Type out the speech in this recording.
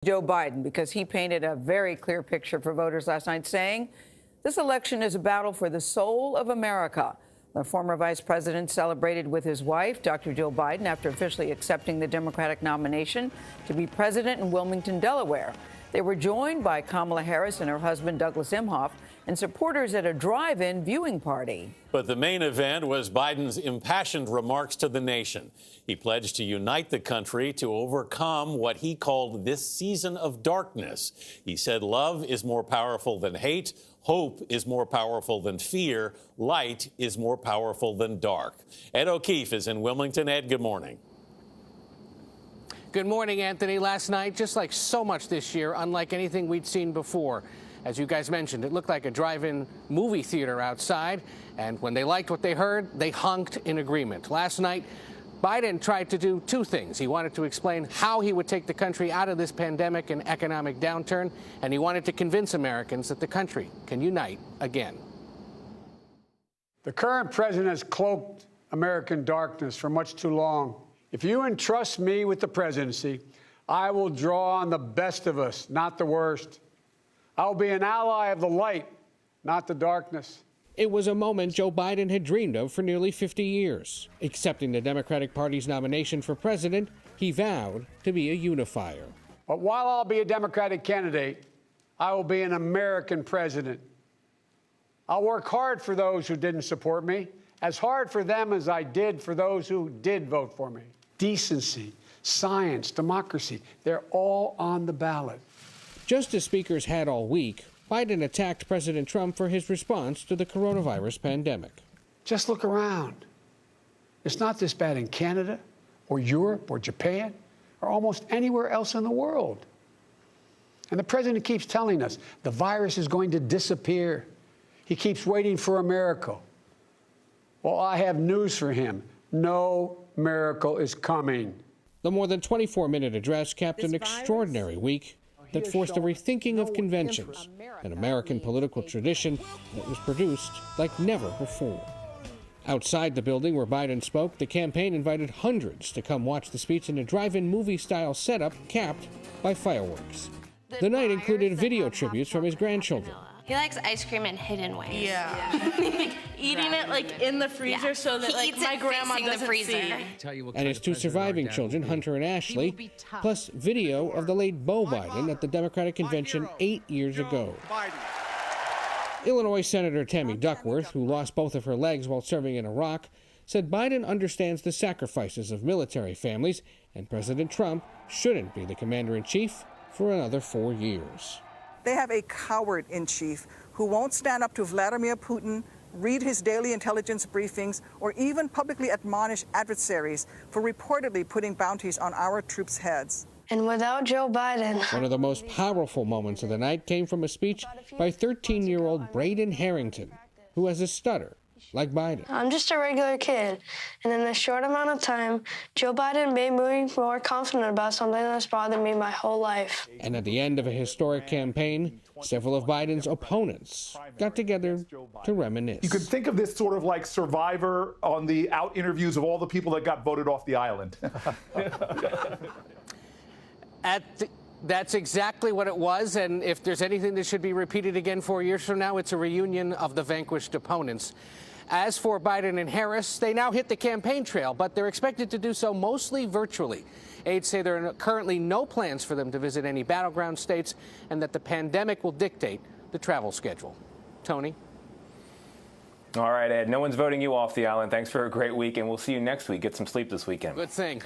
Joe Biden, because he painted a very clear picture for voters last night, saying this election is a battle for the soul of America. The former vice president celebrated with his wife, Dr. Jill Biden, after officially accepting the Democratic nomination to be president in Wilmington, Delaware. They were joined by Kamala Harris and her husband, Douglas Emhoff, and supporters at a drive-in viewing party. But the main event was Biden's impassioned remarks to the nation. He pledged to unite the country to overcome what he called this season of darkness. He said love is more powerful than hate, hope is more powerful than fear, light is more powerful than dark. Ed O'Keefe is in Wilmington. Ed, good morning. Good morning, Anthony. Last night, just like so much this year, unlike anything we'd seen before. As you guys mentioned, it looked like a drive-in movie theater outside, and when they liked what they heard, they honked in agreement. Last night, Biden tried to do two things. He wanted to explain how he would take the country out of this pandemic and economic downturn, and he wanted to convince Americans that the country can unite again. The current president has cloaked American darkness for much too long. If you entrust me with the presidency, I will draw on the best of us, not the worst. I will be an ally of the light, not the darkness. It was a moment Joe Biden had dreamed of for nearly 50 years. Accepting the Democratic Party's nomination for president, he vowed to be a unifier. But while I'll be a Democratic candidate, I will be an American president. I'll work hard for those who didn't support me, as hard for them as I did for those who did vote for me. Decency, science, democracy, they're all on the ballot. Just as speakers had all week, Biden attacked President Trump for his response to the coronavirus pandemic. Just look around. It's not this bad in Canada or Europe or Japan or almost anywhere else in the world. And the president keeps telling us the virus is going to disappear. He keeps waiting for a miracle. Well, I have news for him. No miracle is coming. The more than 24-minute address capped an extraordinary week that forced a rethinking of conventions, an American political tradition that was produced like never before. Outside the building where Biden spoke, the campaign invited hundreds to come watch the speech in a drive-in movie-style setup capped by fireworks. The night included video tributes from his grandchildren. He likes ice cream in hidden ways. Yeah. Eating it like in the freezer so that like my grandma doesn't see. And his two surviving children, Hunter and Ashley, plus video of the late Beau Biden at the Democratic convention 8 years ago. Illinois Senator Tammy Duckworth, who lost both of her legs while serving in Iraq, said Biden understands the sacrifices of military families, and President Trump shouldn't be the commander-in-chief for another 4 years. They have a coward in chief who won't stand up to Vladimir Putin, read his daily intelligence briefings, or even publicly admonish adversaries for reportedly putting bounties on our troops' heads. And without Joe Biden... One of the most powerful moments of the night came from a speech by 13-year-old Braden Harrington, who has a stutter, like Biden. I'm just a regular kid, and in a short amount of time, Joe Biden made me more confident about something that's bothered me my whole life. And at the end of a historic campaign, several of Biden's opponents got together to reminisce. You could think of this sort of like Survivor on the out interviews of all the people that got voted off the island. That's exactly what it was, and if there's anything that should be repeated again 4 years from now, it's a reunion of the vanquished opponents. As for Biden and Harris, they now hit the campaign trail, but they're expected to do so mostly virtually. Aides say there are currently no plans for them to visit any battleground states and that the pandemic will dictate the travel schedule. Tony? All right, Ed, no one's voting you off the island. Thanks for a great week, and we'll see you next week. Get some sleep this weekend. Good thing.